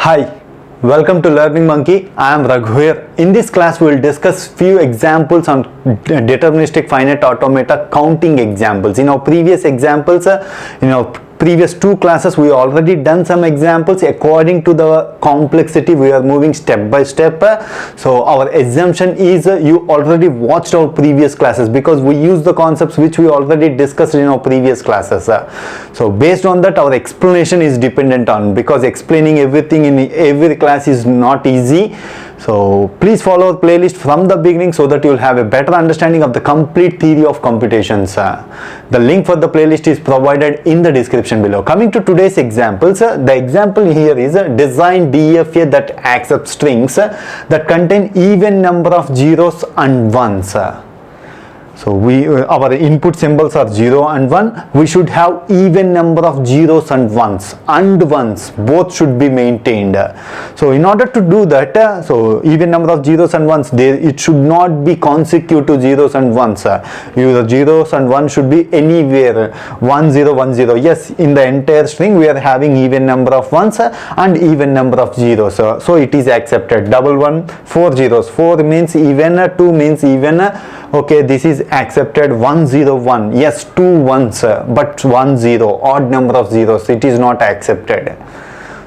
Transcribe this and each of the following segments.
Hi, welcome to Learning Monkey. I am Raghuir. In this class, we will discuss few examples on deterministic finite automata counting examples. In our previous examples, previous two classes, we already done some examples. According to the complexity, we are moving step by step. So our assumption is you already watched our previous classes because we use the concepts which we already discussed in our previous classes. So based on that, our explanation is dependent on, because explaining everything in every class is not easy. So please follow our playlist from the beginning so that you will have a better understanding of the complete theory of computations. The link for the playlist is provided in the description below. Coming to today's examples, the example here is design DFA that accepts strings that contain even number of zeros and ones. So our input symbols are 0 and 1. We should have even number of zeros and ones, both should be maintained. So in order to do that, so even number of zeros and ones, it should not be consecutive zeros and ones. The zeros and ones should be anywhere 1 0 1 0. Yes, in the entire string we are having even number of ones and even number of zeros. So it is accepted. Double 1, 4 zeros. 4 means even, 2 means even. Okay, this is accepted. 1 0 1, yes, 2 ones, but 1 0, odd number of zeros, it is not accepted.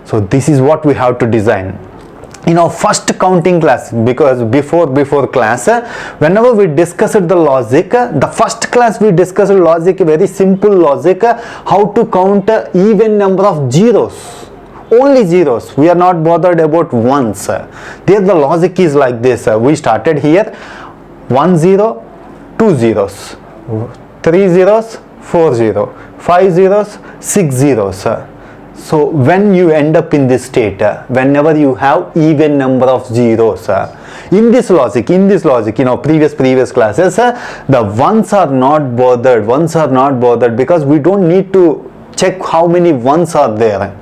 So this is what we have to design in our first counting class, because before class, whenever we discussed the logic, the first class we discussed logic, very simple logic, how to count even number of zeros. Only zeros, we are not bothered about ones. There the logic is like this. We started here 1 0, 2 zeros, 3 zeros, 4 0, 5 zeros, 6 zeros. So when you end up in this state, whenever you have even number of zeros, in this logic, previous classes, the ones are not bothered because we don't need to check how many ones are there.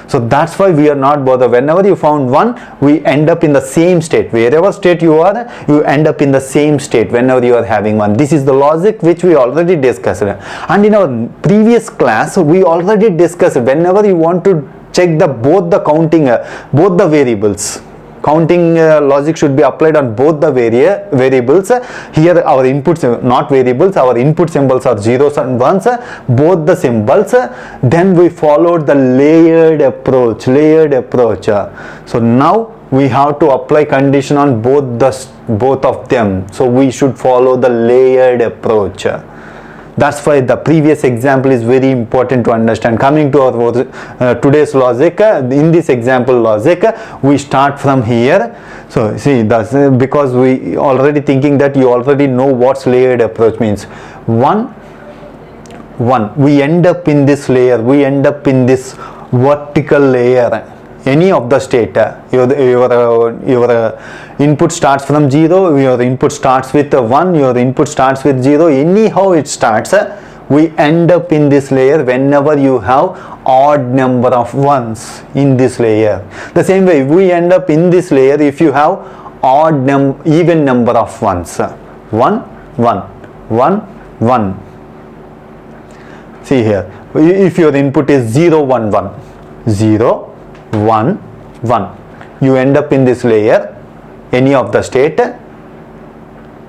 So that's why we are not bothered. Whenever you found 1, we end up in the same state. Wherever state you are, you end up in the same state whenever you are having 1. This is the logic which we already discussed. And in our previous class, we already discussed whenever you want to check both the counting, both the variables. Counting logic should be applied on both the variables. Here our inputs, not variables, our input symbols are zeros and ones, both the symbols. Then we followed the layered approach. So now we have to apply condition on both of them. So we should follow the layered approach. That's why the previous example is very important to understand. Coming to our today's logic, in this example logic, we start from here. So see, that's because we already thinking that you already know what's layered approach means. 1, we end up in this layer, we end up in this vertical layer. Any of the state, your input starts from 0, your input starts with 1, your input starts with 0, anyhow it starts, we end up in this layer whenever you have odd number of ones in this layer. The same way we end up in this layer if you have even number of ones. 1 1 1 1. See here, if your input is 0 1 1, 0 1 1, you end up in this layer, any of the state.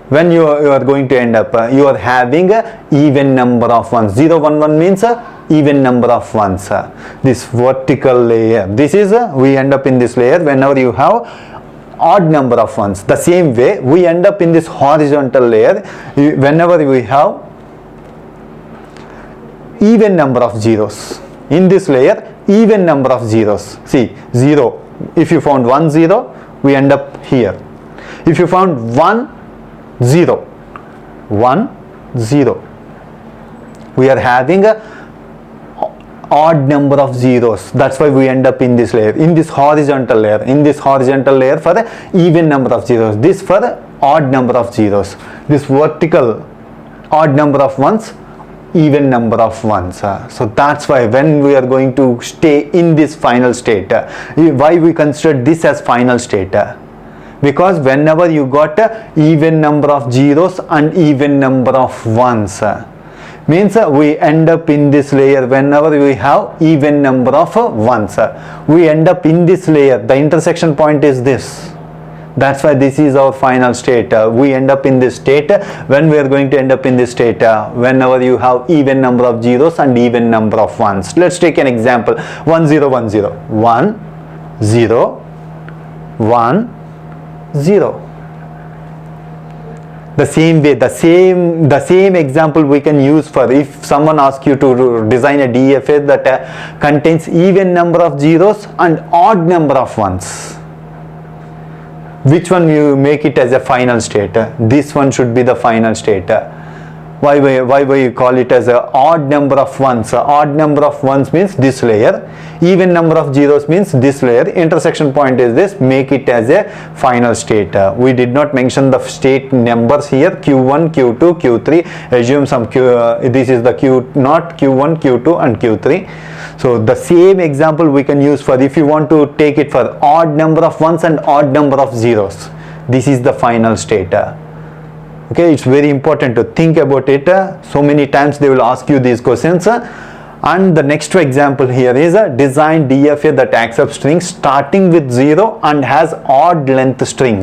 When you are going to end up, you are having even number of ones. 0 1 1 means even number of ones. This vertical layer, this is we end up in this layer whenever you have odd number of ones. The same way we end up in this horizontal layer whenever we have even number of zeros. In this layer, even number of zeros. See, 0, if you found 1 0, we end up here. If you found 1 0, 1 0, we are having a odd number of zeros. That's why we end up in this layer, in this horizontal layer, for the even number of zeros, this for the odd number of zeros, this vertical odd number of ones, even number of ones. So that's why when we are going to stay in this final state, why we consider this as final state, because whenever you got even number of zeros and even number of ones, means we end up in this layer whenever we have even number of ones. We end up in this layer, the intersection point is this. That's why this is our final state. We end up in this state. When we are going to end up in this state? Whenever you have even number of zeros and even number of ones. Let's take an example. 1 0 1 0 1 0 1 0. The same way, the same example we can use for if someone asks you to design a DFA that contains even number of zeros and odd number of ones. Which one you make it as a final state? This one should be the final state. Why you call it as a odd number of ones? Odd number of ones means this layer. Even number of zeros means this layer. Intersection point is this. Make it as a final state. We did not mention the state numbers here. Q1, Q2, Q3. Assume some Q. This is the Q0, Q1, Q2 and Q3. So the same example we can use for if you want to take it for odd number of ones and odd number of zeros. This is the final state. Okay, it's very important to think about it. So many times they will ask you these questions. And the next example here is a design DFA that accepts strings starting with 0 and has odd length string.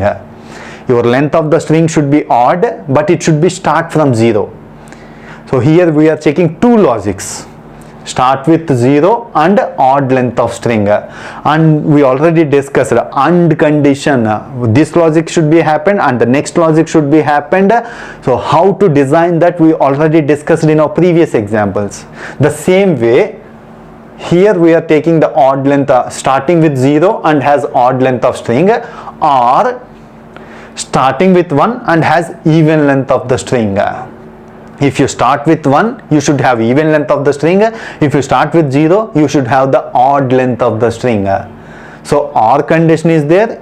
Your length of the string should be odd, but it should be start from 0. So here we are checking two logics. Start with 0 and odd length of string, and we already discussed AND condition. This logic should be happened and the next logic should be happened. So how to design that we already discussed in our previous examples. The same way here we are taking the odd length starting with 0 and has odd length of string, or starting with 1 and has even length of the string. If you start with 1, you should have even length of the string. If you start with 0, you should have the odd length of the string. So OR condition is there.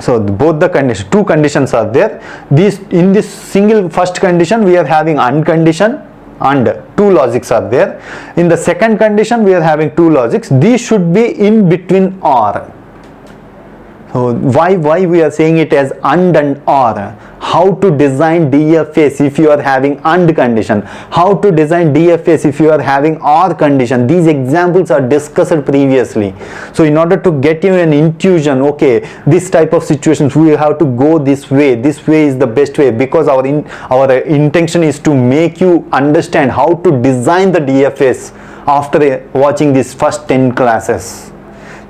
So both the conditions, two conditions are there. In this single first condition, we are having AND condition and two logics are there. In the second condition, we are having two logics. These should be in between OR. So why we are saying it as AND and OR? How to design DFAs if you are having AND condition? How to design DFAs if you are having OR condition? These examples are discussed previously. So in order to get you an intuition, okay, this type of situations we have to go this way. This way is the best way, because our intention is to make you understand how to design the DFAs after watching these first 10 classes.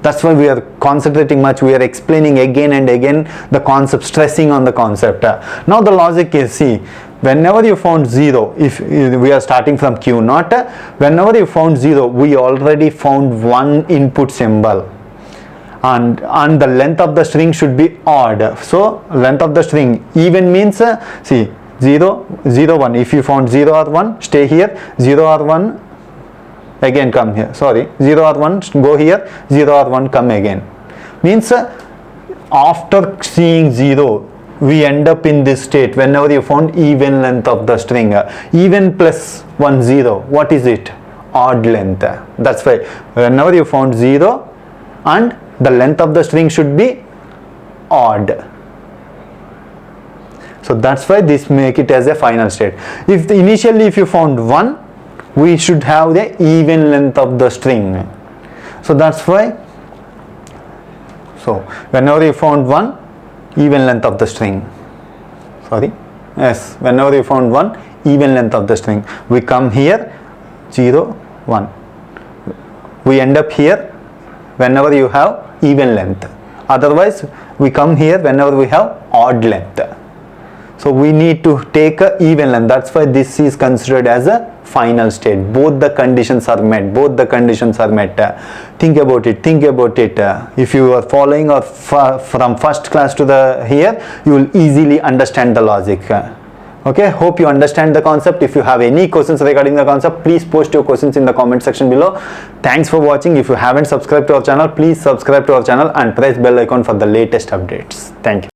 That's why we are concentrating much. We are explaining again and again the concept, stressing on the concept. Now the logic is, see, whenever you found 0, if we are starting from Q0, whenever you found 0, we already found one input symbol. And the length of the string should be odd. So length of the string even means, see, 0, 0, 1. If you found 0 or 1, stay here. 0 or 1. Again come here, sorry, 0 or 1 go here, 0 or 1 come again. Means after seeing 0, we end up in this state whenever you found even length of the string. Even plus 1 0, what is it? Odd length. That's why whenever you found 0 and the length of the string should be odd. So that's why this make it as a final state. Initially if you found 1, we should have the even length of the string. So that's why, so whenever you found 1, even length of the string. Sorry, yes, whenever you found 1, even length of the string. We come here, 0, 1. We end up here whenever you have even length. Otherwise, we come here whenever we have odd length. So we need to take a even length. That's why this is considered as a final state. Both the conditions are met. Both the conditions are met. Think about it. Think about it. If you are following or from first class to the here, you will easily understand the logic. Okay. Hope you understand the concept. If you have any questions regarding the concept, please post your questions in the comment section below. Thanks for watching. If you haven't subscribed to our channel, please subscribe to our channel and press bell icon for the latest updates. Thank you.